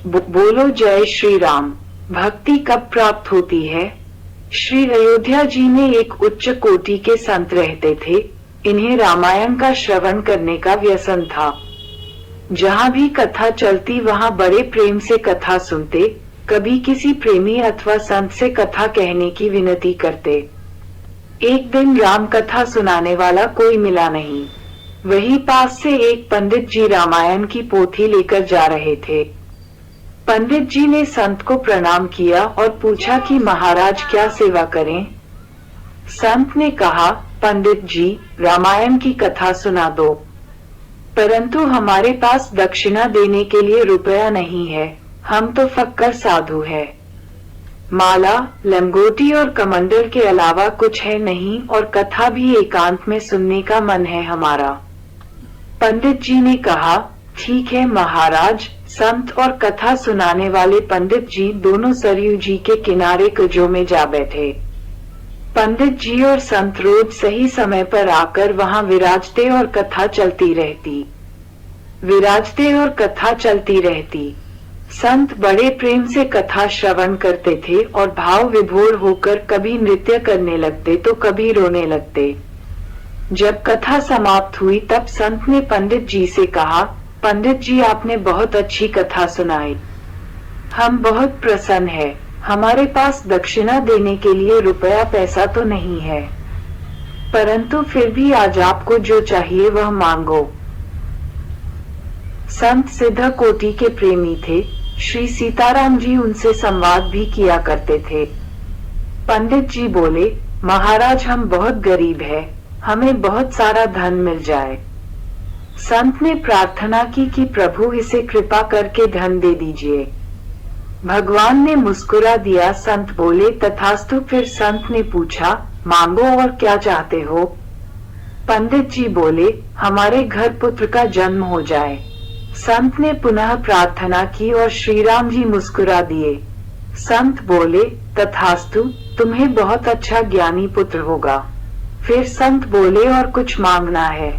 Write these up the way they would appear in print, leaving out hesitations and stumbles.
बोलो जय श्री राम। भक्ति कब प्राप्त होती है? श्री अयोध्या जी में एक उच्च कोटि के संत रहते थे। इन्हें रामायण का श्रवण करने का व्यसन था। जहाँ भी कथा चलती वहाँ बड़े प्रेम से कथा सुनते, कभी किसी प्रेमी अथवा संत से कथा कहने की विनती करते। एक दिन राम कथा सुनाने वाला कोई मिला नहीं। वही पास से एक पंडित जी रामायण की पोथी लेकर जा रहे थे। पंडित जी ने संत को प्रणाम किया और पूछा कि महाराज क्या सेवा करें? संत ने कहा, पंडित जी रामायण की कथा सुना दो, परंतु हमारे पास दक्षिणा देने के लिए रुपया नहीं है। हम तो फक्कर साधु है। माला, लंगोटी और कमंडल के अलावा कुछ है नहीं और कथा भी एकांत में सुनने का मन है हमारा। पंडित जी ने कहा, ठीक है महाराज। संत और कथा सुनाने वाले पंडित जी दोनों सरयू जी के किनारे कुजों में जा बैठे। पंडित जी और संत रोज सही समय पर आकर वहां विराजते और कथा चलती रहती। संत बड़े प्रेम से कथा श्रवण करते थे और भाव विभोर होकर कभी नृत्य करने लगते तो कभी रोने लगते। जब कथा समाप्त हुई तब संत ने पंडित जी से कहा, पंडित जी आपने बहुत अच्छी कथा सुनाई। हम बहुत प्रसन्न हैं। हमारे पास दक्षिणा देने के लिए रुपया पैसा तो नहीं है, परंतु फिर भी आज आपको जो चाहिए वह मांगो। संत सिद्ध कोटि के प्रेमी थे। श्री सीताराम जी उनसे संवाद भी किया करते थे। पंडित जी बोले, महाराज हम बहुत गरीब हैं, हमें बहुत सारा धन मिल जाए। संत ने प्रार्थना की कि प्रभु इसे कृपा करके धन दे दीजिए। भगवान ने मुस्कुरा दिया। संत बोले, तथास्तु। फिर संत ने पूछा, मांगो और क्या चाहते हो? पंडित जी बोले, हमारे घर पुत्र का जन्म हो जाए। संत ने पुनः प्रार्थना की और श्री राम जी मुस्कुरा दिए। संत बोले, तथास्तु, तुम्हें बहुत अच्छा ज्ञानी पुत्र होगा। फिर संत बोले, और कुछ मांगना है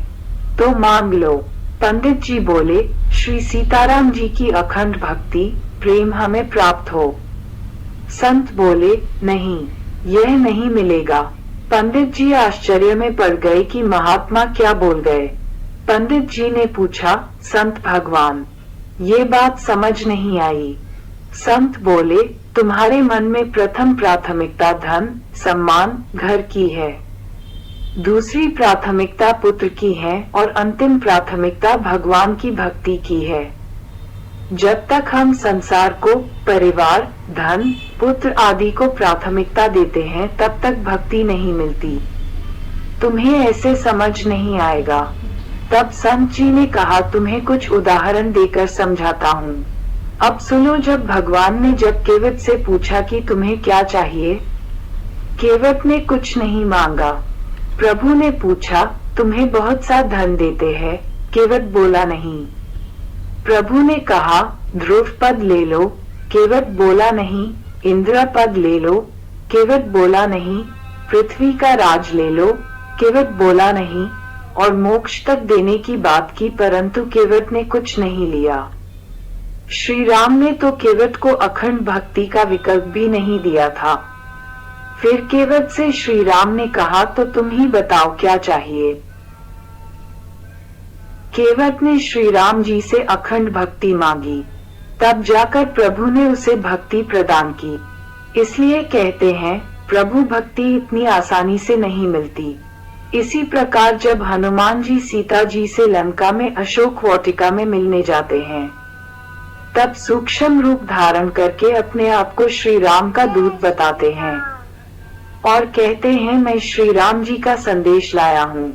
तो मांग लो। पंडित जी बोले, श्री सीताराम जी की अखंड भक्ति प्रेम हमें प्राप्त हो। संत बोले, नहीं, यह नहीं मिलेगा। पंडित जी आश्चर्य में पड़ गए कि महात्मा क्या बोल गए। पंडित जी ने पूछा, संत भगवान, ये बात समझ नहीं आई। संत बोले, तुम्हारे मन में प्रथम प्राथमिकता धन, सम्मान, घर की है, दूसरी प्राथमिकता पुत्र की है और अंतिम प्राथमिकता भगवान की भक्ति की है। जब तक हम संसार को, परिवार, धन, पुत्र आदि को प्राथमिकता देते हैं तब तक भक्ति नहीं मिलती। तुम्हें ऐसे समझ नहीं आएगा। तब संत जी ने कहा, तुम्हें कुछ उदाहरण देकर समझाता हूँ। अब सुनो। जब भगवान ने जब केवट से पूछा कि तुम्हें क्या चाहिए, केवट ने कुछ नहीं मांगा। प्रभु ने पूछा, तुम्हें बहुत सा धन देते हैं? केवट बोला नहीं। प्रभु ने कहा, ध्रुव पद ले लो। केवट बोला नहीं। इंद्र पद ले लो। केवट बोला नहीं। पृथ्वी का राज ले लो। केवट बोला नहीं। और मोक्ष तक देने की बात की, परंतु केवट ने कुछ नहीं लिया। श्री राम ने तो केवट को अखंड भक्ति का विकल्प भी नहीं दिया था। फिर केवट से श्री राम ने कहा, तो तुम ही बताओ क्या चाहिए? केवट ने श्री राम जी से अखंड भक्ति मांगी। तब जाकर प्रभु ने उसे भक्ति प्रदान की। इसलिए कहते हैं, प्रभु भक्ति इतनी आसानी से नहीं मिलती। इसी प्रकार जब हनुमान जी सीता जी से लंका में अशोक वाटिका में मिलने जाते हैं, तब सूक्ष्म रूप धारण करके अपने आप को श्री राम का दूत बताते हैं और कहते हैं, मैं श्री राम जी का संदेश लाया हूँ।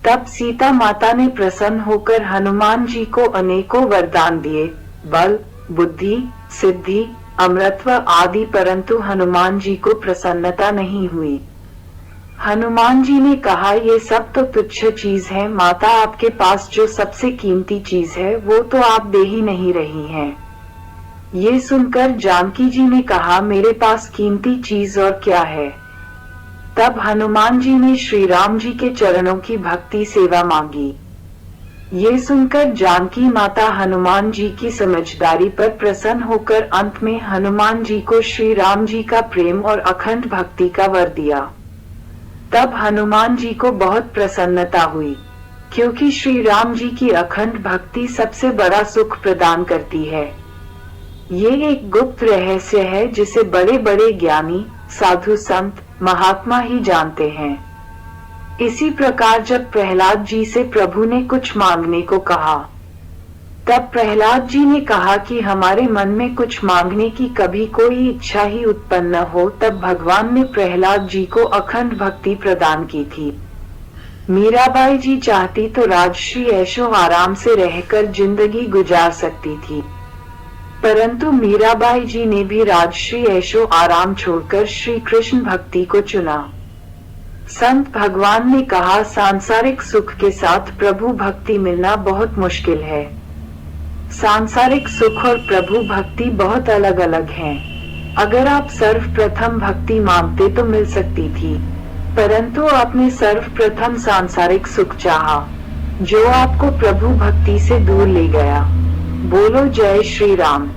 तब सीता माता ने प्रसन्न होकर हनुमान जी को अनेकों वरदान दिए, बल, बुद्धि, सिद्धि, अमरत्व आदि, परंतु हनुमान जी को प्रसन्नता नहीं हुई। हनुमान जी ने कहा, ये सब तो तुच्छ चीज है माता, आपके पास जो सबसे कीमती चीज है वो तो आप दे ही नहीं रही हैं। ये सुनकर जानकी जी ने कहा, मेरे पास कीमती चीज और क्या है? तब हनुमान जी ने श्री राम जी के चरणों की भक्ति सेवा मांगी। ये सुनकर जानकी माता हनुमान जी की समझदारी पर प्रसन्न होकर अंत में हनुमान जी को श्री राम जी का प्रेम और अखंड भक्ति का वर दिया। तब हनुमान जी को बहुत प्रसन्नता हुई, क्योंकि श्री राम जी की अखंड भक्ति सबसे बड़ा सुख प्रदान करती है। ये एक गुप्त रहस्य है जिसे बड़े बड़े ज्ञानी, साधु, संत, महात्मा ही जानते हैं। इसी प्रकार जब प्रहलाद जी से प्रभु ने कुछ मांगने को कहा, तब प्रहलाद जी ने कहा कि हमारे मन में कुछ मांगने की कभी कोई इच्छा ही उत्पन्न न हो, तब भगवान ने प्रहलाद जी को अखंड भक्ति प्रदान की थी। मीराबाई जी चाहती तो राजश्री ऐशो आराम से रहकर जिंदगी गुजार सकती थी, परंतु मीराबाई जी ने भी राजश्री ऐशो आराम छोड़कर श्री कृष्ण भक्ति को चुना। संत भगवान ने कहा, सांसारिक सुख के साथ प्रभु भक्ति मिलना बहुत मुश्किल है। सांसारिक सुख और प्रभु भक्ति बहुत अलग अलग हैं। अगर आप सर्वप्रथम भक्ति मांगते तो मिल सकती थी, परंतु आपने सर्वप्रथम सांसारिक सुख चाहा, जो आपको प्रभु भक्ति से दूर ले गया। बोलो जय श्री राम।